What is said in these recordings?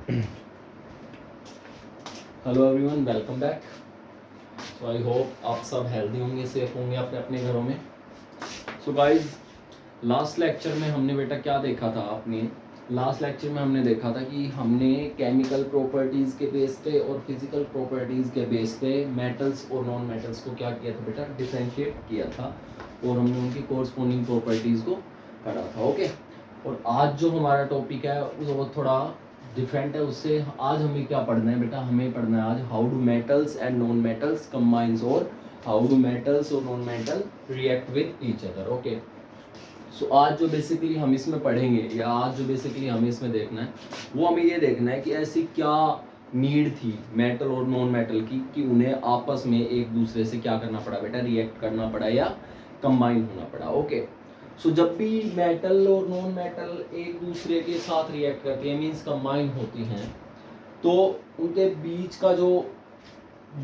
Hello everyone, welcome back. So I hope आप सब healthy होंगे, सेफ होंगे अपने अपने घरों में। सो गाइज, लास्ट लेक्चर में हमने बेटा क्या देखा था? लास्ट लेक्चर में हमने देखा था कि हमने केमिकल प्रॉपर्टीज़ के बेस पे और फिजिकल प्रॉपर्टीज़ के बेस पे मेटल्स और नॉन मेटल्स को क्या किया था बेटा? डिफरेंशिएट किया था और हमने उनकी कोरस्पोंडिंग प्रॉपर्टीज़ को पढ़ा था। ओके, और आज जो हमारा टॉपिक है वो थोड़ा डिफरेंट है उससे। आज हमें क्या पढ़ना है बेटा? हमें पढ़ना है आज how do metals and non metals combines और हाउ डू मेटल्स और non metal react with each other. Okay, so आज जो बेसिकली हम इसमें पढ़ेंगे या आज जो बेसिकली हमें इसमें देखना है वो हमें ये देखना है कि ऐसी क्या नीड थी मेटल और नॉन मेटल की कि उन्हें आपस में एक दूसरे से क्या करना पड़ा बेटा? रिएक्ट करना पड़ा या कंबाइन होना पड़ा। ओके, सो जब भी मेटल और नॉन मेटल एक दूसरे के साथ रिएक्ट करती है, मीन्स कंबाइन होती हैं, तो उनके बीच का जो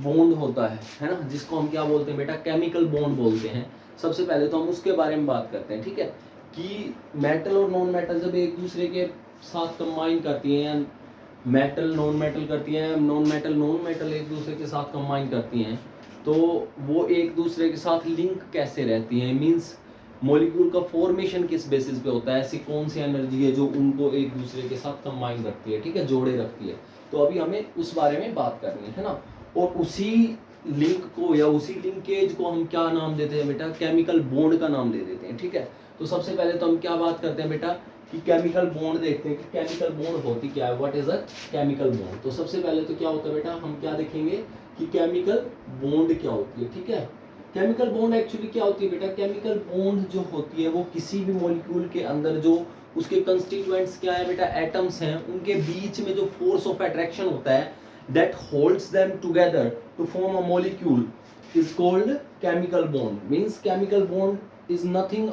बॉन्ड होता है ना, जिसको हम क्या बोलते हैं बेटा? केमिकल बॉन्ड बोलते हैं। सबसे पहले तो हम उसके बारे में बात करते हैं, ठीक है? कि मेटल और नॉन मेटल जब एक दूसरे के साथ कंबाइन करती हैं, मेटल नॉन मेटल करती हैं, नॉन मेटल एक दूसरे के साथ कंबाइन करती हैं, तो वो एक दूसरे के साथ लिंक कैसे रहती हैं? मीन्स मॉलिक्यूल का फॉर्मेशन किस बेसिस पे होता है? ऐसी कौन सी एनर्जी है जो उनको एक दूसरे के साथ कंबाइन रखती है, ठीक है, जोड़े रखती है? तो अभी हमें उस बारे में बात करनी है ना। और उसी लिंक को या उसी लिंकेज को हम क्या नाम देते हैं बेटा? केमिकल बॉन्ड का नाम दे देते हैं, ठीक है? तो सबसे पहले तो हम क्या बात करते हैं बेटा कि केमिकल बॉन्ड देखते हैं कि केमिकल बॉन्ड होती क्या है, what is a chemical bond. तो सबसे पहले तो क्या होता है बेटा, हम क्या देखेंगे कि केमिकल बॉन्ड क्या होती है, ठीक है? केमिकल बॉन्ड एक्चुअली क्या होती है बेटा? केमिकल बॉन्ड जो होती है वो किसी भी मॉलिक्यूल के अंदर जो उसके कंस्टिट्यूएंट्स क्या है बेटा? एटम्स हैं, उनके बीच में जो फोर्स ऑफ अट्रैक्शन होता है that holds them together to form a molecule is called chemical bond. Means chemical bond is nothing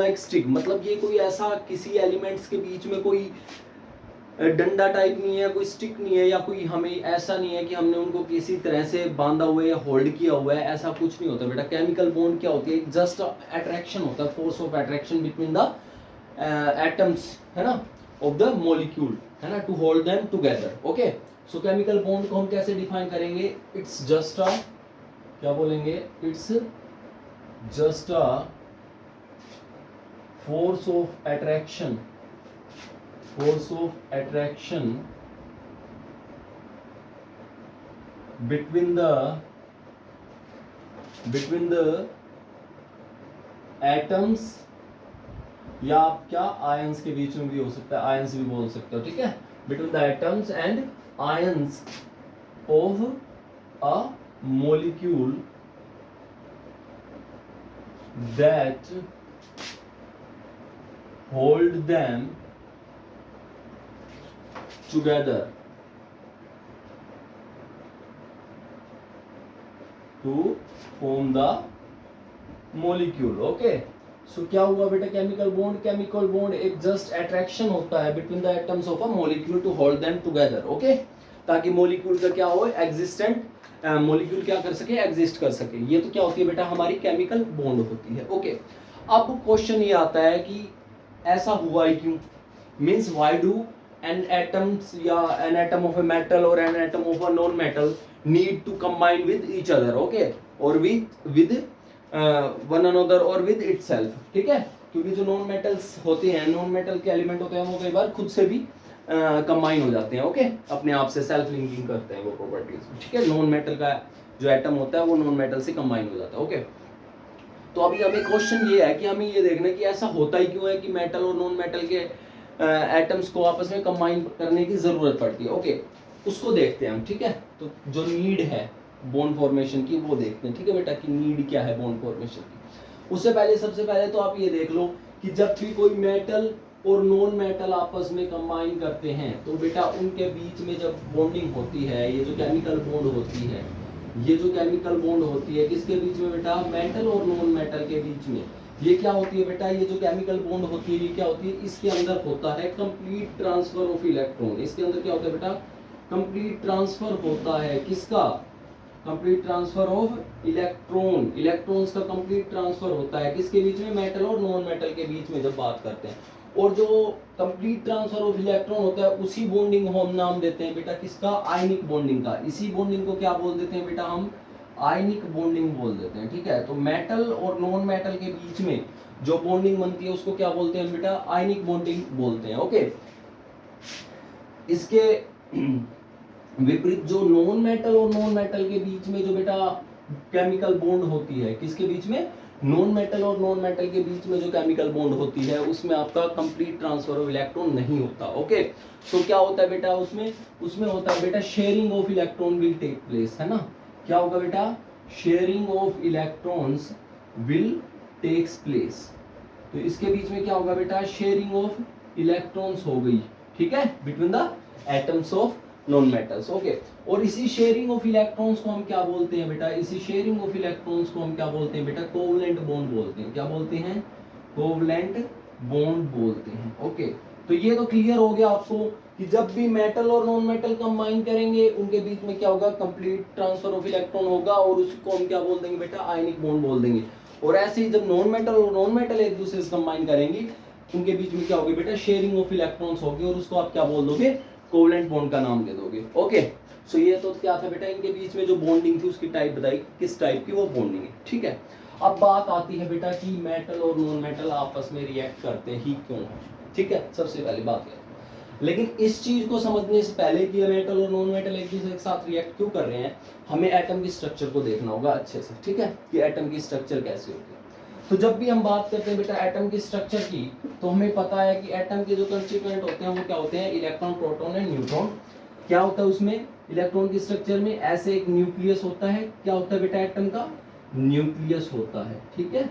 like stick. मतलब ये कोई ऐसा किसी एलिमेंट्स के बीच में कोई डंडा टाइप नहीं है, कोई स्टिक नहीं है, या कोई हमें ऐसा नहीं है कि हमने उनको किसी तरह से बांधा हुआ है या होल्ड किया हुआ है, ऐसा कुछ नहीं होता बेटा। केमिकल बॉन्ड क्या होती है? जस्ट अट्रैक्शन होता है, force of attraction between the atoms, है ना, ऑफ द मॉलिक्यूल, है ना, to hold them together. Okay, so chemical bond को हम कैसे डिफाइन करेंगे? इट्स जस्ट अ, क्या बोलेंगे? It's just a force of attraction, between the atoms, या आप क्या आयंस के बीच में भी हो सकता है, आयंस भी बोल सकते हो, ठीक है? Between the atoms and ions of a molecule that hold them together to form the molecule. Okay, so क्या हुआ बेटा? केमिकल बॉन्ड एक जस्ट अट्रैक्शन होता है between the atoms of a molecule to hold them together. Okay, ताकि molecule का क्या हो? एग्जिस्टेंट मॉलिक्यूल क्या कर सके? एग्जिस्ट कर सके। ये तो क्या होती है बेटा? हमारी केमिकल बॉन्ड होती है। ओके, अब क्वेश्चन ये आता है कि ऐसा हुआ ही क्यों? Means why do an atoms या an atom of a metal और an atom of a non metal need to combine with each other, okay, और विद वन अनदर और विद इटसेल्फ, ठीक है? क्योंकि जो नॉन मेटल्स होते हैं, नॉन मेटल के एलिमेंट होते हैं, वो कई बार खुद से भी कंबाइन हो जाते हैं, ओके, अपने आप से सेल्फ लिंकिंग करते हैं वो प्रॉपर्टीज, ठीक है? नॉन मेटल का जो एटम होता है वो नॉन मेटल से कंबाइन हो जाता है। ओके, तो अभी हमें क्वेश्चन ये है कि हमें ये देखना है कि ऐसा होता ही क्यों है कि मेटल और नॉन मेटल के एटम्स को आपस में कंबाइन करने की जरूरत पड़ती है। ओके, उसको देखते हैं हम, ठीक है? तो जो नीड है बॉन्ड फॉर्मेशन की वो देखते हैं, ठीक है बेटा, कि नीड क्या है बॉन्ड फॉर्मेशन की। उससे पहले सबसे पहले तो आप ये देख लो कि जब भी कोई मेटल और नॉन मेटल आपस में कंबाइन करते हैं तो बेटा उनके बीच में जब बॉन्डिंग होती है, ये जो केमिकल बॉन्ड होती है, ये जो केमिकल बॉन्ड होती है किसके बीच में बेटा? मेटल और नॉन मेटल के बीच में। ये क्या होती है बेटा? ये जो केमिकल बॉन्ड होती है ये क्या होती है? इसके अंदर होता है कंप्लीट ट्रांसफर ऑफ इलेक्ट्रॉन। इसके अंदर क्या होता है बेटा? कंप्लीट ट्रांसफर होता है, किसका? कंप्लीट ट्रांसफर ऑफ इलेक्ट्रॉन्स का कंप्लीट ट्रांसफर होता है किसके बीच में? मेटल और नॉन मेटल के बीच में जब बात करते हैं। और जो कंप्लीट ट्रांसफर ऑफ इलेक्ट्रॉन होता है उसी बॉन्डिंग को हम नाम देते हैं बेटा किसका, आयनिक बॉन्डिंग का। इसी बॉन्डिंग को क्या बोल देते हैं बेटा, हम आयनिक बॉन्डिंग बोल देते हैं। ठीक है, तो मेटल और नॉन मेटल के बीच में जो बॉन्डिंग बनती है उसको क्या बोलते हैं बेटा, आयनिक बॉन्डिंग बोलते हैं। ओके, इसके विपरीत जो नॉन मेटल और नॉन मेटल के बीच में जो बेटा केमिकल बॉन्ड होती है, किसके बीच में, नॉन मेटल और नॉन मेटल के बीच में जो केमिकल बॉन्ड होती है उसमें आपका कंप्लीट ट्रांसफर ऑफ इलेक्ट्रॉन नहीं होता। ओके, तो क्या होता है बेटा उसमें होता है बेटा sharing of electron will take place, है ना। क्या होगा बेटा, sharing of electrons will takes place. तो इसके बीच में क्या होगा बेटा, शेयरिंग ऑफ इलेक्ट्रॉन्स हो गई, ठीक है, between the atoms of non metals. Okay, और इसी शेयरिंग ऑफ इलेक्ट्रॉन्स को हम क्या बोलते हैं बेटा, इसी शेयरिंग ऑफ इलेक्ट्रॉन्स को हम क्या बोलते हैं बेटा, कोवलेंट बॉन्ड बोलते हैं। क्या बोलते हैं, कोवलेंट बॉन्ड बोलते हैं। ओके, तो ये तो क्लियर हो गया आपको कि जब भी मेटल और नॉन मेटल कंबाइन करेंगे उनके बीच में क्या होगा, कंप्लीट ट्रांसफर ऑफ इलेक्ट्रॉन होगा और उसको हम क्या बोल देंगे बेटा, आयनिक बॉन्ड बोल देंगे। और ऐसे ही जब नॉन मेटल और नॉन मेटल एक दूसरे से कंबाइन करेंगे उनके बीच में क्या होगी बेटा, शेयरिंग ऑफ इलेक्ट्रॉन्स होगी और उसको आप क्या बोल दोगे, कोवलेंट बॉन्ड का नाम दे दोगे। ओके, सो ये तो क्या था बेटा, इनके बीच में जो बॉन्डिंग थी उसकी टाइप बताई, किस टाइप की वो बॉन्डिंग है। ठीक है, अब बात आती है बेटा कि मेटल और नॉन मेटल आपस में रिएक्ट करते ही क्यों है। ठीक है, सबसे पहली बात है, लेकिन इस चीज को समझने से पहले कि मेटल और नॉन मेटल एक दूसरे के साथ रिएक्ट क्यों कर रहे हैं, हमें एटम की स्ट्रक्चर को देखना होगा अच्छे से। ठीक है, कि एटम की स्ट्रक्चर कैसी होती है। तो जब भी हम बात करते हैं बेटा एटम की स्ट्रक्चर की, तो हमें पता है कि एटम के जो कंस्टिट्यूएंट होते हैं वो क्या होते हैं, इलेक्ट्रॉन, प्रोटॉन एंड न्यूट्रॉन। क्या होता है उसमें, इलेक्ट्रॉन की स्ट्रक्चर में ऐसे एक न्यूक्लियस होता है। क्या होता है बेटा, एटम का न्यूक्लियस होता है। ठीक है,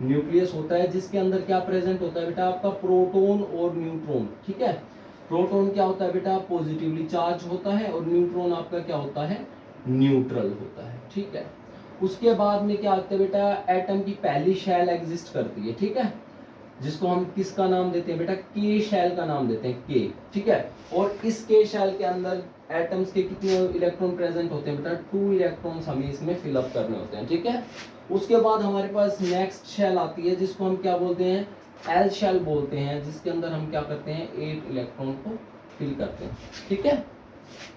न्यूक्लियस होता है जिसके अंदर क्या प्रेजेंट होता है बेटा, आपका प्रोटॉन और न्यूट्रॉन। ठीक है, प्रोटॉन क्या होता है बेटा, पॉजिटिवली चार्ज होता है और न्यूट्रॉन आपका क्या होता है, न्यूट्रल होता है। ठीक है, उसके बाद में क्या आता है बेटा, एटम की पहली शेल एग्जिस्ट करती है। ठीक है, जिसको हम किसका नाम देते हैं बेटा, के शेल का नाम देते हैं, के। ठीक है, और इस के शेल के अंदर एटम्स के कितने इलेक्ट्रॉन प्रेजेंट होते हैं बेटा, 2 इलेक्ट्रॉन्स हमें इसमें फिलअप करने होते हैं। ठीक है, उसके बाद हमारे पास नेक्स्ट शेल आती है जिसको हम क्या बोलते हैं, एल शेल बोलते हैं, जिसके अंदर हम क्या करते हैं, 8 इलेक्ट्रॉन को फिल करते हैं। ठीक है,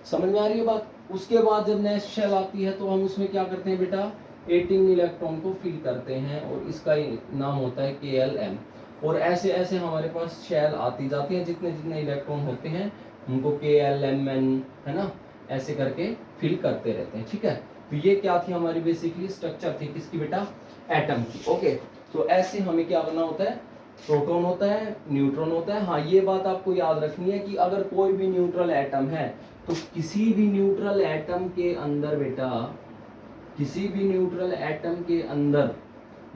समझ में आ रही है बात। उसके बाद जब नेक्स्ट शेल आती है तो हम उसमें क्या करते हैं बेटा, 18 इलेक्ट्रॉन को फिल करते हैं और इसका नाम होता है KLM। और ऐसे ऐसे हमारे पास शेल आती जाती है, जितने जितने इलेक्ट्रॉन होते हैं उनको KLMN, है ना, ऐसे करके फिल करते रहते हैं। ठीक है, तो ये क्या थी हमारी बेसिकली स्ट्रक्चर थी किसकी बेटा, एटम की। ओके, तो ऐसे हमें क्या करना होता है, प्रोटॉन होता है, न्यूट्रॉन होता है। हाँ, ये बात आपको याद रखनी है कि अगर कोई भी न्यूट्रल एटम है तो किसी भी न्यूट्रल एटम के अंदर बेटा, किसी भी न्यूट्रल एटम के अंदर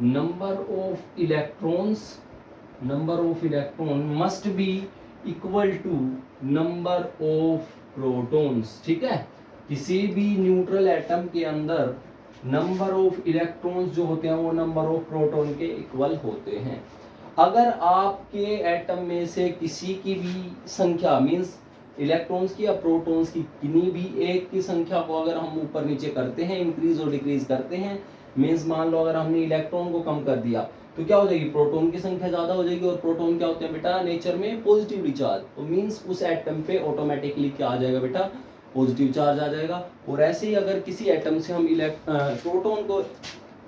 number of electron must be equal to number of protons. ठीक है, किसी भी न्यूट्रल एटम के अंदर नंबर ऑफ इलेक्ट्रॉन्स जो होते हैं वो नंबर ऑफ प्रोटॉन के इक्वल होते हैं। अगर आपके एटम में से किसी की भी संख्या, मींस इलेक्ट्रॉन्स की या प्रोटॉन्स की किन्हीं भी एक की संख्या को अगर हम ऊपर नीचे करते हैं, इंक्रीज और डिक्रीज करते हैं, मींस मान लो अगर हमने इलेक्ट्रॉन को कम कर दिया तो क्या हो जाएगी, प्रोटॉन की संख्या ज्यादा हो जाएगी। और प्रोटॉन क्या होते हैं बेटा, नेचर में पॉजिटिवली चार्ज, तो मींस उस एटम पे ऑटोमेटिकली क्या आ जाएगा बेटा, पॉजिटिव चार्ज आ जाएगा। और ऐसे ही अगर किसी एटम से हम प्रोटॉन को,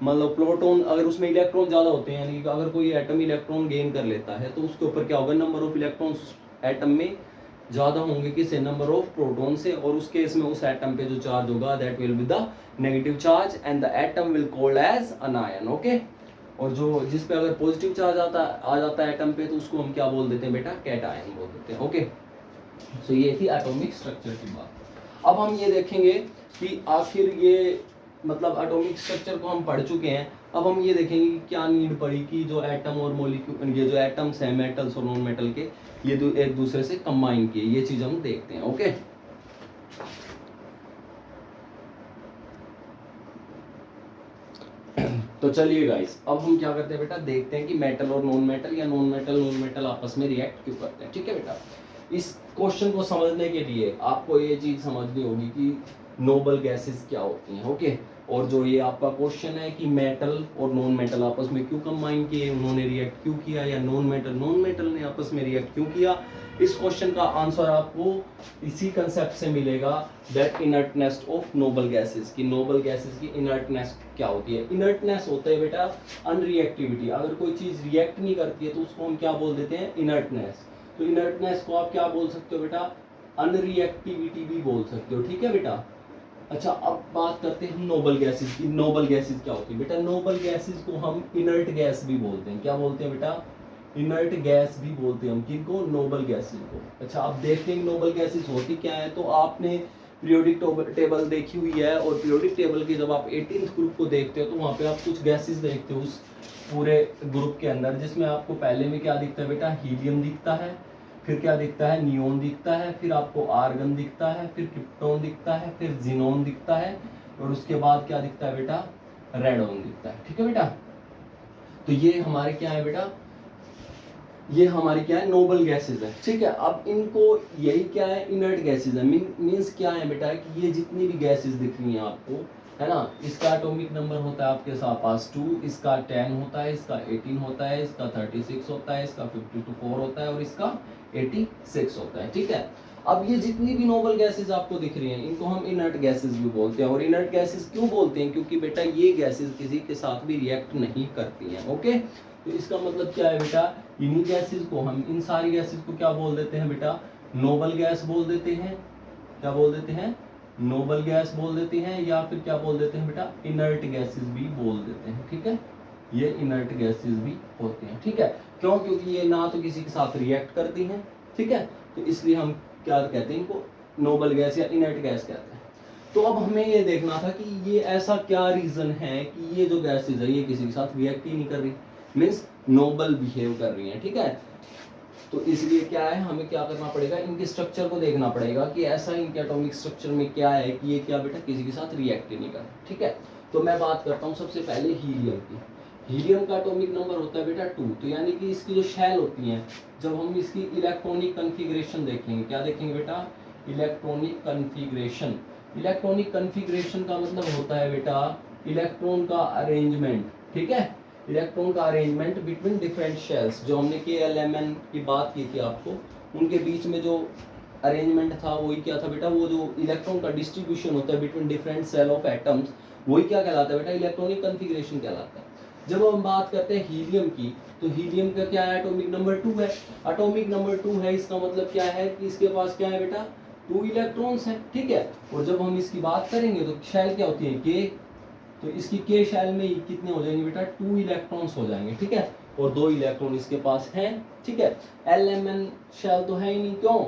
मतलब प्रोटॉन अगर उसमें इलेक्ट्रॉन ज्यादा होते हैं, यानी कि अगर कोई एटम इलेक्ट्रॉन गेन कर लेता है तो उसके ऊपर क्या होगा, नंबर ऑफ इलेक्ट्रॉन्स एटम में ज्यादा होंगे किससे, नंबर ऑफ प्रोटॉन से। और उस केस में उस एटम पे जो चार्ज होगा that will be the negative charge and the atom will called as an ion. Okay, और जो जिस पे अगर पॉजिटिव चार्ज आ जाता है एटम पे तो उसको हम क्या बोल देते हैं बेटा, कैटायन बोल देते हैं। ओके, सो ये थी एटॉमिक स्ट्रक्चर की बात। अब हम ये देखेंगे कि आखिर ये मतलब एटॉमिक स्ट्रक्चर को हम पढ़ चुके हैं। अब हम ये देखेंगे कि क्या नीड पड़ी कि जो एटम और मॉलिक्यूल, ये जो एटम्स हैं मेटल्स और नॉन मेटल के, ये एक दूसरे से कंबाइन किए, ये चीज हम देखते हैं। ओके, तो चलिए गाइस, अब हम क्या करते हैं बेटा, देखते हैं कि मेटल और नॉन मेटल या नॉन मेटल आपस में रिएक्ट क्यों करते हैं। ठीक है बेटा, इस क्वेश्चन को समझने के लिए आपको ये चीज समझनी होगी कि नोबल गैसेस क्या होती हैं। ओके, और जो ये आपका क्वेश्चन है कि मेटल और नॉन मेटल आपस में क्यों कंबाइन किए, उन्होंने रिएक्ट क्यों किया, या नॉन मेटल ने आपस में रिएक्ट क्यों किया, इस क्वेश्चन का आंसर आपको इसी कंसेप्ट से मिलेगा, that inertness of noble gases, कि नोबल गैसेस की इनर्टनेस क्या होती है। इनर्टनेस होता है बेटा अनरिएक्टिविटी, अगर कोई चीज रिएक्ट नहीं करती है तो उसको हम क्या बोल देते हैं, इनर्टनेस। तो इनर्टनेस को आप क्या बोल सकते हो बेटा, अनरिएक्टिविटी भी बोल सकते हो, ठीक है बेटा। अच्छा, अब बात करते हैं हम नोबल गैसेस की। नोबल गैसेस क्या होती है बेटा, नोबल गैसेस को हम इनर्ट गैस भी बोलते हैं। क्या बोलते हैं बेटा, इनर्ट गैस भी बोलते हैं हम किनको, नोबल गैसेस को। अच्छा, अब देखते हैं नोबल गैसेस होती क्या है। तो आपने पीरियोडिक टेबल देखी हुई है, और पीरियोडिक टेबल के जब आप 18th ग्रुप को देखते हो तो वहाँ पे आप कुछ गैसेस देखते हो उस पूरे ग्रुप के अंदर, जिसमें आपको पहले में क्या दिखता है बेटा, हीलियम दिखता है, फिर क्या दिखता है, नियोन दिखता है, फिर आपको आर्गन दिखता है, फिर क्रिप्टोन दिखता है, फिर जिनोन दिखता है, और उसके बाद क्या दिखता है बेटा, रेडोन दिखता है, ठीक है बेटा। तो ये हमारे क्या है बेटा, ये हमारी क्या है, नोबल गैसेस है, ठीक है। अब इनको यही क्या है, इनर्ट गैसेस है। मींस क्या है बेटा, कि ये जितनी भी गैसेस दिख रही हैं आपको, है ना, इसका एटॉमिक नंबर होता है आपके पास 2, इसका 10 होता है, इसका 18 होता है, इसका 36 होता है, इसका 54 होता है, और इसका 86 होता है, ठीक है। अब ये जितनी भी नोबल गैसेस आपको दिख रही हैं, इनको हम इनर्ट गैसेस भी बोलते हैं। और इनर्ट गैसेस क्यों बोलते हैं, क्योंकि बेटा ये गैसेस किसी के साथ भी रिएक्ट नहीं करती हैं। ओके, तो इसका मतलब क्या है बेटा, इन्हीं गैसेस को हम, इन सारी गैसेस को क्या बोल देते हैं बेटा, नोबल गैस बोल देते हैं। क्या बोल देते हैं, नोबल गैस बोल देते हैं, या फिर क्या बोल देते हैं बेटा, इनर्ट गैसेस भी बोल देते हैं, ठीक है। ये इनर्ट गैसेस भी होते हैं, ठीक है। क्यों, क्योंकि ये ना तो किसी के साथ रिएक्ट करती हैं, ठीक है, तो इसलिए हम क्या कहते हैं इनको, नोबल गैस या इनर्ट गैस कहते हैं। तो अब हमें ये देखना था कि ये ऐसा क्या रीजन है कि ये जो गैसेस है ये किसी के साथ रिएक्ट ही नहीं कर रही, मीन्स नोबल बिहेव कर रही हैं, ठीक है। तो इसलिए क्या है, हमें क्या करना पड़ेगा, इनके स्ट्रक्चर को देखना पड़ेगा कि ऐसा इनके एटॉमिक स्ट्रक्चर में क्या है कि ये क्या बेटा किसी के साथ रिएक्ट ही नहीं कर रहा, ठीक है। तो मैं बात करता हूँ सबसे पहले हीलियम की। हीलियम का एटॉमिक नंबर होता है बेटा 2। तो यानी कि इसकी जो शेल होती हैं, जब हम इसकी इलेक्ट्रॉनिक कन्फिग्रेशन देखेंगे, क्या देखेंगे बेटा, इलेक्ट्रॉनिक कन्फिग्रेशन। इलेक्ट्रॉनिक कन्फिग्रेशन का मतलब होता है बेटा इलेक्ट्रॉन का अरेंजमेंट, ठीक है, इलेक्ट्रॉन का अरेंजमेंट बिटवीन डिफरेंट शेल्स। जो हमने KLMN की बात की थी आपको, उनके बीच में जो अरेंजमेंट था वही क्या था बेटा, वो जो इलेक्ट्रॉन का डिस्ट्रीब्यूशन होता है between different cell of atoms, वही क्या कहलाता है बेटा, इलेक्ट्रॉनिक कन्फिग्रेशन कहलाता है। जब हम बात करते हैं हीलियम की, तो हीलियम का क्या है, एटॉमिक नंबर 2 है। एटॉमिक नंबर 2 है, इसका मतलब क्या है कि इसके पास क्या है बेटा, 2 इलेक्ट्रॉन्स हैं, ठीक है। और जब हम इसकी बात करेंगे तो शेल क्या होती है, K, तो इसकी K शेल में कितने हो जाएंगे बेटा, 2 इलेक्ट्रॉन्स हो जाएंगे, ठीक है, और 2 इलेक्ट्रॉन इसके पास हैं, ठीक है। LMN शेल तो है ही नहीं, क्यों,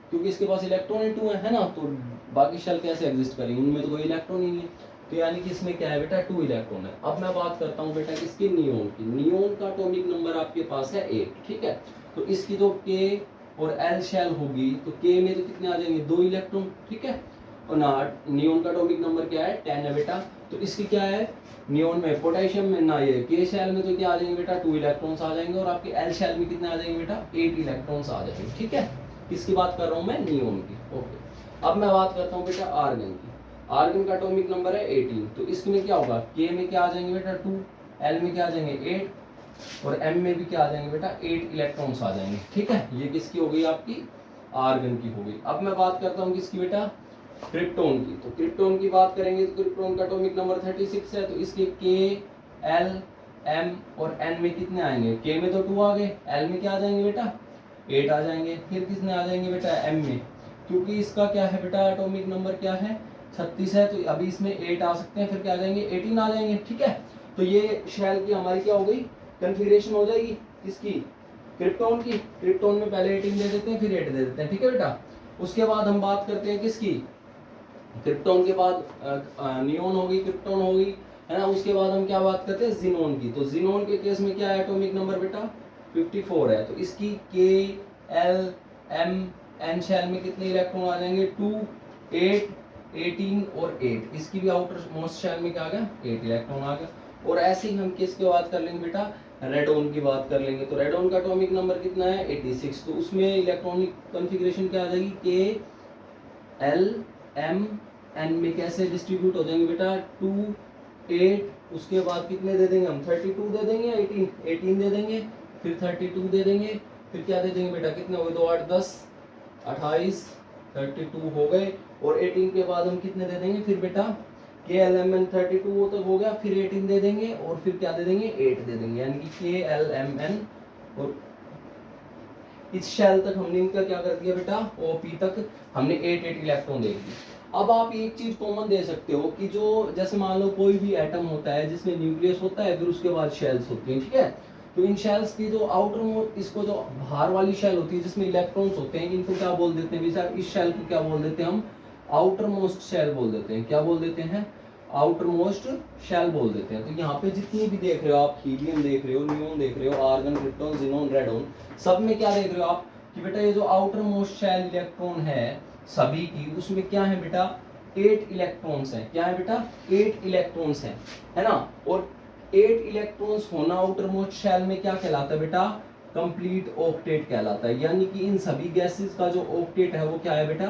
क्योंकि इसके पास इलेक्ट्रॉन ही 2 है ना, तो बाकी शेल कैसे एग्जिस्ट करेंगे, उनमें तो कोई इलेक्ट्रॉन ही नहीं है। तो यानी कि इसमें क्या है बेटा, 2 इलेक्ट्रॉन है। अब मैं बात करता हूँ बेटा किसकी, नियोन की। नियोन का एटॉमिक नंबर आपके पास है 8, ठीक है। तो इसकी जो K और L शेल होगी, तो K में तो कितने आ जाएंगे, 2 इलेक्ट्रॉन, ठीक है। और ना नियोन का एटॉमिक नंबर क्या है, 10 है बेटा। तो इसकी क्या है, नियोन में, पोटेशियम में ना, ये K शेल में तो क्या आ जाएंगे बेटा, 2 इलेक्ट्रॉन्स आ जाएंगे, और आपके L शेल में कितने आ जाएंगे बेटा, 8 इलेक्ट्रॉन्स आ जाएंगे, ठीक है। किसकी बात कर रहा हूँ मैं, नियोन की। ओके, अब मैं बात करता हूँ बेटा आर्गन की। आर्गन का एटॉमिक नंबर है 18। तो इसमें क्या होगा, K में क्या आ जाएंगे बेटा 2, L में क्या आ जाएंगे 8, और M में भी क्या आ जाएंगे बेटा 8 इलेक्ट्रॉन्स आ जाएंगे, ठीक है। ये किसकी हो गई, आपकी आर्गन की हो गई। अब मैं बात करता हूँ किसकी बेटा, क्रिप्टोन की। तो क्रिप्टोन की बात करेंगे तो क्रिप्टोन का एटॉमिक नंबर 36 है। तो इसके K, L, M और N में कितने आएंगे, K में तो 2 आ गए, L में क्या आ जाएंगे बेटा 8 आ जाएंगे, फिर किसने आ जाएंगे बेटा M में, क्योंकि इसका क्या है बेटा, एटॉमिक नंबर क्या है 36 है, तो अभी इसमें 8 आ सकते हैं, फिर क्या आ जाएंगे 18 आ जाएंगे, ठीक है। तो ये शेल की हमारी क्या हो गई, कन्फिग्रेशन हो जाएगी किसकी, क्रिप्टोन की। क्रिप्टोन में पहले 18 दे देते हैं, फिर 8 दे देते हैं, ठीक है बेटा। उसके बाद हम बात करते हैं किसकी, क्रिप्टोन के बाद नियोन होगी, क्रिप्टोन होगी, है ना। उसके बाद हम क्या बात करते हैं, जिनोन की। तो जिनोन के केस में क्या है, एटॉमिक नंबर बेटा 54 है। तो इसकी K, L, M, N shell में कितने इलेक्ट्रॉन आ जाएंगे, 2, 8, 18 और 8। इसकी भी आउटर मोस्ट शेल में क्या आ गया, 8 इलेक्ट्रॉन आ गया। और ऐसे ही हम किसकी बात कर लेंगे बेटा, रेडोन की बात कर लेंगे। तो रेडोन का एटॉमिक नंबर कितना है, 86। तो उसमें इलेक्ट्रॉनिक कॉन्फ़िगरेशन क्या आ जाएगी, K, L, M, एन में कैसे डिस्ट्रीब्यूट हो जाएंगे बेटा, 2 8, उसके बाद कितने दे देंगे हम, 32 दे देंगे, 18 दे देंगे, फिर 32 दे देंगे, फिर क्या दे देंगे बेटा, कितने हो गए, 2 8 10 28, 32 हो गए, और 18 के बाद हम कितने दे देंगे फिर बेटा, के एल एम एन 32 वो तक हो गया, फिर 18 दे देंगे, और फिर क्या दे देंगे, 8 दे देंगे, यानी कि के एल एम एन, और इस शेल तक हमने इनका क्या कर दिया बेटा, ओपी तक हमने 8 इलेक्ट्रॉन दे दिए। अब आप एक चीज कॉमन दे सकते हो कि जो जैसे मान लो कोई भी एटम होता है जिसमें न्यूक्लियस होता है, फिर उसके बाद शेल्स होती हैं, ठीक है। तो इन शेल्स की जो आउटर इसको जो बाहर वाली शेल होती है जिसमें इलेक्ट्रॉन्स होते हैं, इनको क्या बोल देते हैं सर, इस शेल को क्या बोल देते हैं हम, आउटर मोस्ट शेल बोल देते हैं। क्या बोल देते हैं, आउटर मोस्ट शेल बोल देते हैं। तो यहाँ पे जितनी भी देख रहे हो आप, हीलियम देख रहे हो, नियोन देख रहे हो, आर्गन, क्रिप्टॉन, जिनोन, रेडोन, सब में क्या देख रहे हो आप कि बेटा ये जो आउटर मोस्ट शेल इलेक्ट्रॉन है सभी की, उसमें क्या है बेटा, 8 इलेक्ट्रॉन्स हैं। क्या है बेटा, 8 इलेक्ट्रॉन्स हैं, है ना। और 8 इलेक्ट्रॉन्स होना आउटर मोस्ट शेल में क्या कहलाता है बेटा, कंप्लीट ऑक्टेट कहलाता है। यानी कि इन सभी गैसेस का जो ऑक्टेट है वो क्या है बेटा,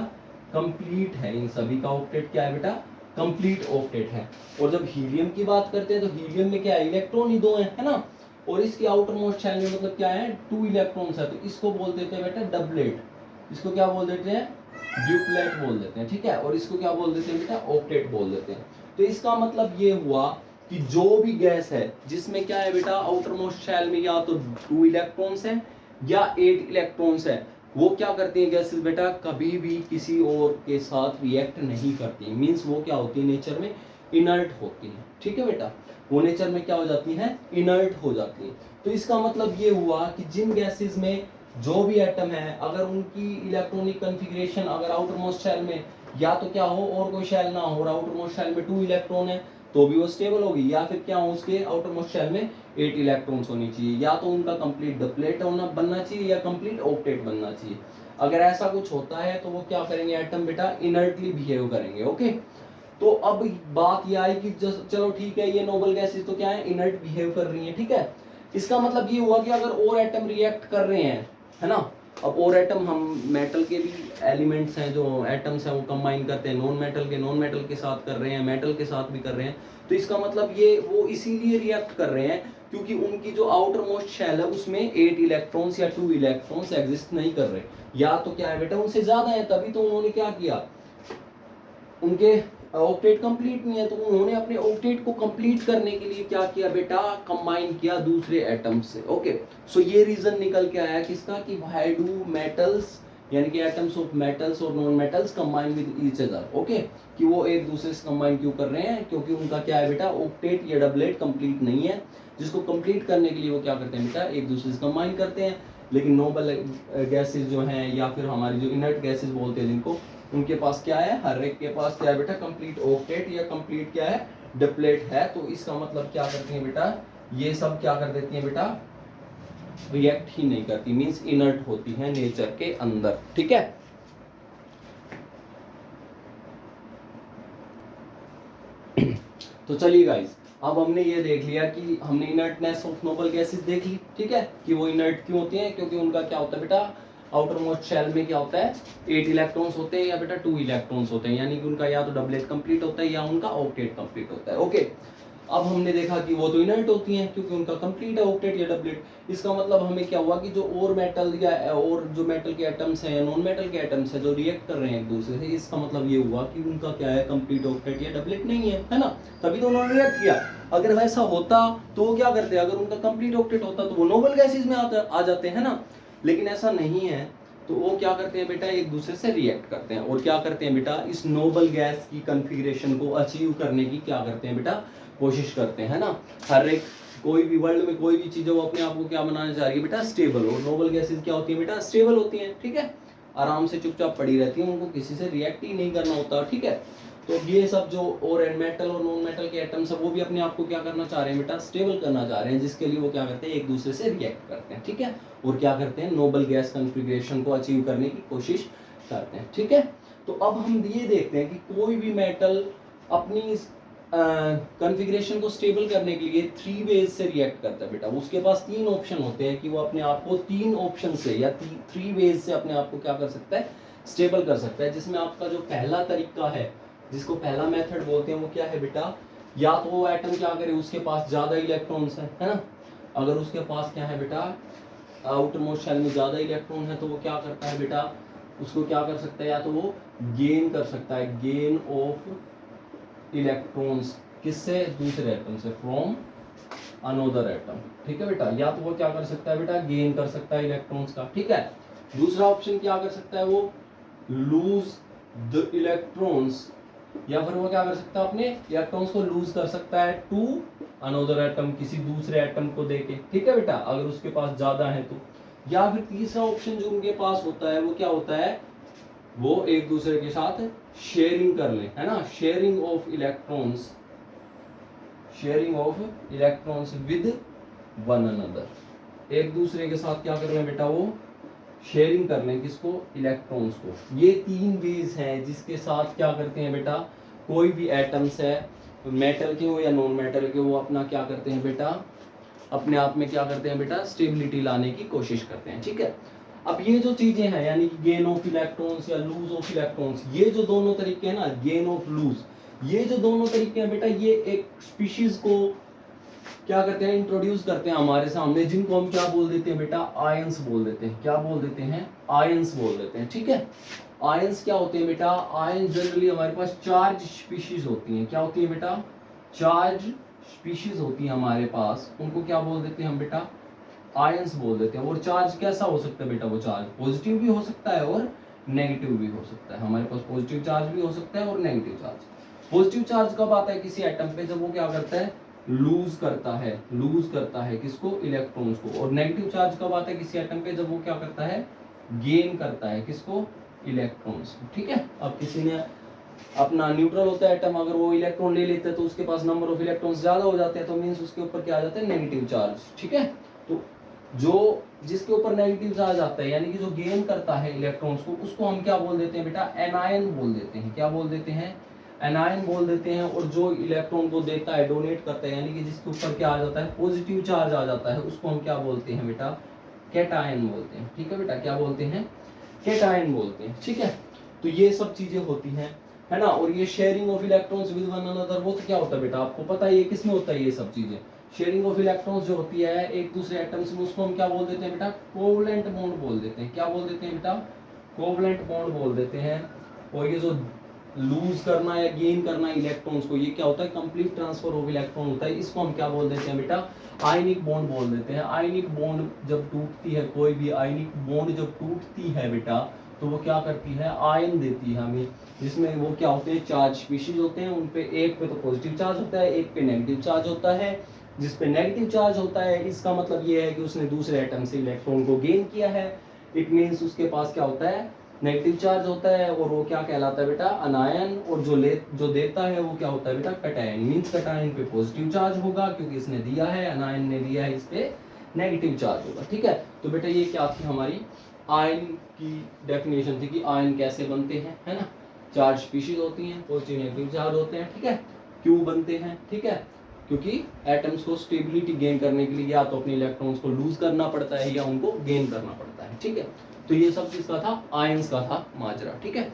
कंप्लीट है। इन सभी का ऑक्टेट क्या है बेटा, कंप्लीट ऑक्टेट है। और जब हीलियम की बात करते हैं तो हीलियम में क्या है, इलेक्ट्रॉन ही 2 है ना। और इसकी आउटर मोस्ट शेल में मतलब क्या है, 2 इलेक्ट्रॉन्स है, तो इसको बोल देते हैं बेटा डबलेट। इसको क्या बोल देते हैं, ड्यूप्लेट बोल देते हैं, ठीक है। और इसको क्या बोल देते हैं बेटा, ऑक्टेट बोल देते हैं। तो इसका मतलब ये हुआ कि जो भी गैस है जिसमें क्या है बेटा, आउटर मोस्ट शेल में या तो 2 इलेक्ट्रॉन्स हैं या 8 इलेक्ट्रॉन्स हैं, वो क्या करती है गैसेस बेटा, कभी भी किसी और के साथ रिएक्ट नहीं करती। मींस वो क्या होती है, नेचर में इनर्ट होती है, ठीक है बेटा। वो नेचर में क्या हो जाती है, इनर्ट हो जाती है। तो इसका मतलब ये हुआ कि जिन गैसेस में जो भी एटम है, अगर उनकी इलेक्ट्रॉनिक कॉन्फ़िगरेशन अगर आउटर मोस्ट शेल में या तो क्या हो और कोई शेल ना हो, और आउटर मोस्ट शेल में 2 इलेक्ट्रॉन है तो भी वो स्टेबल होगी, या फिर क्या हो उसके आउटर मोस्ट शेल में 8 इलेक्ट्रॉन्स होनी चाहिए, या तो उनका कंप्लीट डबलेट होना बनना चाहिए या कंप्लीट ऑक्टेट बनना चाहिए। अगर ऐसा कुछ होता है तो वो क्या करेंगे एटम बेटा, इनर्टली बिहेव करेंगे, ओके। तो अब बात यह आई कि चलो ठीक है, ये नोबल गैसेस तो क्या है, इनर्ट बिहेव कर रही है, ठीक है। इसका मतलब ये हुआ कि अगर और एटम रिएक्ट कर रहे हैं, है ना। अब और एटम, हम मेटल के भी एलिमेंट्स हैं जो एटम्स हैं वो कंबाइन करते हैं, नॉन मेटल के साथ कर रहे हैं, मेटल के साथ भी कर रहे हैं। तो इसका मतलब ये वो इसीलिए रिएक्ट कर रहे हैं क्योंकि उनकी जो आउटर मोस्ट शेल है उसमें 8 इलेक्ट्रॉन्स या 2 इलेक्ट्रॉन्स एग्जिस्ट नहीं कर रहे, या तो क्या है बेटा उनसे ज्यादा है, तभी तो उन्होंने क्या किया, उनके ऑक्टेट कंप्लीट नहीं है, तो उन्होंने अपने ऑक्टेट को कंप्लीट करने के लिए क्या किया बेटा, कंबाइन किया दूसरे एटम से, ओके। सो ये रीजन निकल के आया किसका, कि व्हाई डू मेटल्स यानी कि एटम्स ऑफ मेटल्स और non metals combine with each other, okay. कि वो एक दूसरे से कंबाइन क्यों कर रहे हैं, क्योंकि उनका क्या है बेटा, ऑक्टेट या डबलेट कंप्लीट नहीं है, जिसको कंप्लीट करने के लिए वो क्या करते हैं बेटा, एक दूसरे से कंबाइन करते हैं। लेकिन नोबल गैसेस जो हैं या फिर हमारी जो इनर्ट गैसेस बोलते हैं जिनको, उनके पास क्या है, हर एक के पास क्या है बेटा, कंप्लीट ऑक्टेट या कंप्लीट क्या है, डिप्लेट है। तो इसका मतलब क्या करती है बेटा, ये सब क्या कर देती है बेटा, रिएक्ट ही नहीं करती, मींस इनर्ट होती है नेचर के अंदर, ठीक है। तो चलिए गाइस, अब हमने ये देख लिया कि हमने इनर्टनेस ऑफ नोबल गैसेस देख ली, ठीक है, कि वो इनर्ट क्यों होती हैं, क्योंकि उनका क्या होता है बेटा, आउटर मोस्ट शेल में क्या होता है, 8 इलेक्ट्रॉन्स होते हैं या बेटा 2 इलेक्ट्रॉन्स होते हैं, यानी कि उनका या तो डबलेट कंप्लीट होता है या उनका ऑक्टेट कंप्लीट होता है, ओके। अब हमने देखा कि वो तो इनर्ट होती हैं क्योंकि उनका कंप्लीट है ऑक्टेट या डबलेट। इसका मतलब हमें क्या हुआ कि जो और मेटल या और जो मेटल के एटम्स हैं या नॉन मेटल के एटम्स हैं जो रिएक्ट कर रहे हैं एक दूसरे से, इसका मतलब ये हुआ कि उनका क्या है, कंप्लीट ऑक्टेट या डबलेट नहीं है ना, तभी तो उन्होंने रिएक्ट किया। अगर वैसा होता तो वो क्या करते, अगर उनका कंप्लीट ऑक्टेट होता तो वो नोबल गैसेस में आ जाते हैं ना, लेकिन ऐसा नहीं है। तो वो क्या करते हैं बेटा, एक दूसरे से रिएक्ट करते हैं, और क्या करते हैं बेटा, इस नोबल गैस की कॉन्फ़िगरेशन को अचीव करने की क्या करते हैं बेटा, कोशिश करते हैं ना। हर एक कोई भी वर्ल्ड में कोई भी चीज़ वो अपने आप को क्या बनाना चाह रही है बेटा, स्टेबल। और नोबल गैसेस क्या होती है बेटा, स्टेबल होती हैं, ठीक है, आराम से चुपचाप पड़ी रहती हैं, उनको किसी से रिएक्ट ही नहीं करना होता, ठीक है। तो ये सब जो और मेटल और नॉन मेटल के एटम्स है वो भी अपने आप को क्या करना चाह रहे हैं बेटा, स्टेबल करना चाह रहे हैं, जिसके लिए वो क्या करते हैं, एक दूसरे से रिएक्ट करते हैं, ठीक है, और क्या करते हैं, नोबल गैस कॉन्फ़िगरेशन को अचीव करने की कोशिश करते हैं, ठीक है। तो अब हम ये देखते हैं कि कोई भी मेटल अपनी कॉन्फ़िगरेशन को स्टेबल करने के लिए 3 वेज से रिएक्ट करता है बेटा। उसके पास 3 ऑप्शन होते हैं कि वो अपने आप को 3 ऑप्शन से या 3 वेज से अपने आप को क्या कर सकता है, स्टेबल कर सकता है। जिसमें आपका जो पहला तरीका है जिसको पहला मेथड बोलते हैं वो क्या है बेटा, या तो वो एटम क्या करे, उसके पास ज्यादा इलेक्ट्रॉन्स है ना, अगर उसके पास क्या है बेटा, आउटर मोस्ट शेल में ज्यादा इलेक्ट्रॉन है तो वो क्या करता है बेटा, उसको क्या कर सकता है, या तो वो गेन कर सकता है, गेन ऑफ इलेक्ट्रॉन्स, किससे, दूसरे एटम से, फ्रॉम अनोदर एटम, ठीक है बेटा, या तो वो क्या कर सकता है बेटा, गेन कर सकता है इलेक्ट्रॉन्स का, ठीक है। दूसरा ऑप्शन क्या कर सकता है, वो लूज द इलेक्ट्रॉन्स, या फिर वो क्या कर सकता है, अपने इलेक्ट्रॉन्स को लूज कर सकता है टू अनोदर एटम, किसी दूसरे एटम को देके, ठीक है बेटा, अगर उसके पास ज्यादा है तो। या फिर तीसरा ऑप्शन जो उनके पास होता है वो क्या होता है, वो एक दूसरे के साथ शेयरिंग कर ले, है ना, sharing of electrons, sharing of electrons with one another, एक दूसरे के साथ क्या कर लें बेटा, वो शेयरिंग कर लें, किसको, इलेक्ट्रॉन्स को। ये तीन वेज हैं जिसके साथ क्या करते हैं बेटा, कोई भी एटम्स है, मेटल के हो या नॉन मेटल के, वो अपना क्या करते हैं बेटा, अपने आप में क्या करते हैं बेटा, स्टेबिलिटी लाने की कोशिश करते हैं, ठीक है। अब ये जो चीजें हैं, यानी कि गेन ऑफ इलेक्ट्रॉन्स या लूज ऑफ इलेक्ट्रॉन्स, ये जो दोनों तरीके हैं ना, गेन ऑफ लूज, ये जो दोनों तरीके हैं बेटा, ये एक स्पीशीज को क्या करते हैं, इंट्रोड्यूस करते हैं हमारे सामने, जिनको हम क्या बोल देते हैं बेटा, आयंस बोल देते हैं, क्या बोल देते हैं, आयंस बोल देते हैं, ठीक है। आयंस क्या होते हैं बेटा, आयंस जनरली हमारे पास चार्ज स्पीशीज होती हैं, क्या होती है बेटा, चार्ज स्पीशीज होती है हमारे पास, उनको क्या बोल देते हैं हम बेटा, आयंस बोल देते हैं। और चार्ज कैसा हो सकता है बेटा, वो चार्ज पॉजिटिव भी हो सकता है और नेगेटिव भी हो सकता है, हमारे पास पॉजिटिव चार्ज भी हो सकता है और नेगेटिव चार्ज। पॉजिटिव चार्ज कब आता है किसी एटम पे, जब वो क्या करता है, लूज करता है किसको, इलेक्ट्रॉन्स को। और नेगेटिव चार्ज कब आता है किसी एटम पे, जब वो क्या करता है, गेन करता है किसको, इलेक्ट्रॉन्स को, ठीक है। अब किसी ने अपना न्यूट्रल होता है एटम, अगर वो इलेक्ट्रॉन ले लेता है तो उसके पास नंबर ऑफ इलेक्ट्रॉन्स ज्यादा हो जाते हैं, तो मींस उसके ऊपर क्या आ जाता है, नेगेटिव चार्ज, ठीक है। तो जो जिसके ऊपर नेगेटिव चार्ज आता है, यानी कि जो गेन करता है इलेक्ट्रॉन्स को, उसको हम क्या बोल देते हैं बेटा, एनायन बोल देते हैं, क्या बोल देते हैं, एनायन बोल देते हैं। और जो इलेक्ट्रॉन को देता है, डोनेट करता है, यानी कि जिसके ऊपर क्या आ जाता है, पॉजिटिव चार्ज आ जाता है, उसको हम क्या बोलते हैं बेटा, कैटायन बोलते हैं, ठीक है बेटा, क्या बोलते हैं, कैटायन बोलते हैं, ठीक है। तो ये सब चीजें होती हैं, है ना। और ये sharing of electrons with one another, वो तो क्या होता है बेटा, आपको पता है ये किसमें होता है, ये सब चीजें, शेयरिंग ऑफ इलेक्ट्रॉन्स जो होती है एक दूसरे एटम्स में, उसको हम क्या बोल देते हैं बेटा, कोवलेंट बॉन्ड बोल देते हैं, क्या बोल देते हैं बेटा, कोवलेंट बॉन्ड बोल देते हैं। और ये जो लूज करना या गेन करना इलेक्ट्रॉन्स को, ये क्या होता है, कंप्लीट ट्रांसफर ऑफ इलेक्ट्रॉन होता है, इसको हम क्या बोल देते हैं बेटा, आयनिक बॉन्ड बोल देते हैं। आयनिक बॉन्ड जब टूटती है, कोई भी आयनिक बॉन्ड जब टूटती है बेटा, तो वो क्या करती है, आयन देती है हमें, जिसमें वो क्या होते हैं, चार्ज स्पीशीज होते हैं, उन पे एक पे तो पॉजिटिव चार्ज होता है, एक पे नेगेटिव चार्ज होता है। जिस पे नेगेटिव चार्ज होता है, इसका मतलब ये है कि उसने दूसरे एटम से इलेक्ट्रॉन को गेन किया है, इट मींस उसके पास क्या होता है, नेगेटिव चार्ज होता है, और वो क्या कहलाता है बेटा, अनायन। और जो देता है वो क्या होता है बेटा, कैटायन, मींस कैटायन पे पॉजिटिव चार्ज होगा क्योंकि इसने दिया है, अनायन ने दिया है, इस पे नेगेटिव चार्ज होगा, ठीक है। तो बेटा ये क्या थी हमारी आयन की डेफिनेशन थी, कि आयन कैसे बनते हैं, है ना, चार्ज स्पीशीज होती हैं, पॉजिटिव नेगेटिव चार्ज होते हैं, ठीक है। क्यों बनते हैं, ठीक है, क्योंकि एटम्स को स्टेबिलिटी गेन करने के लिए या तो अपने इलेक्ट्रॉन्स को लूज करना पड़ता है या उनको गेन करना पड़ता है, ठीक है। तो ये सब किसका था, आयंस का था माजरा, ठीक है।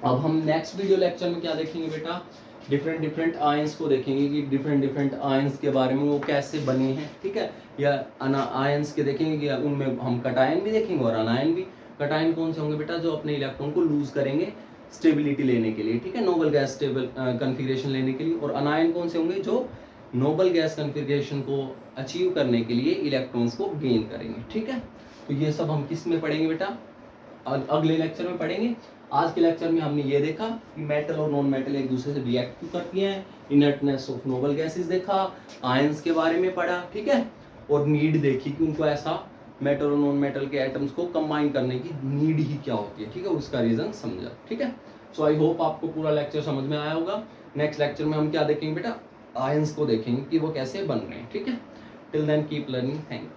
अब हम नेक्स्ट वीडियो लेक्चर में क्या देखेंगे बेटा, डिफरेंट आयंस को देखेंगे, कि डिफरेंट आयंस के बारे में, वो कैसे बने हैं, ठीक है। या आयंस के देखेंगे कि उनमें हम कटायन भी देखेंगे और अनायन भी। कटायन कौन से होंगे बेटा, जो अपने इलेक्ट्रॉन को लूज करेंगे स्टेबिलिटी लेने के लिए, ठीक है, नोबल गैस स्टेबल कन्फिगरेशन लेने के लिए। और अनायन कौन से होंगे, जो नोबल गैस कन्फिगरेशन को अचीव करने के लिए इलेक्ट्रॉन्स को गेन करेंगे, ठीक है। तो ये सब हम किस में पढ़ेंगे बेटा, अगले लेक्चर में पढ़ेंगे। आज के लेक्चर में हमने ये देखा कि मेटल और नॉन मेटल एक दूसरे से रिएक्ट क्यों करती हैं, इनर्टनेस ऑफ नोबल गैसेस देखा, आयंस के बारे में पढ़ा, ठीक है। और नीड देखी कि उनको ऐसा मेटल और नॉन मेटल के एटम्स को कंबाइन करने की नीड ही क्या होती है, ठीक है, उसका रीजन समझा, ठीक है। सो आई होप आपको पूरा लेक्चर समझ में आया होगा। नेक्स्ट लेक्चर में हम क्या देखेंगे बेटा, आयंस को देखेंगे कि वो कैसे बन रहे हैं, ठीक है। Till then keep learning, thank you.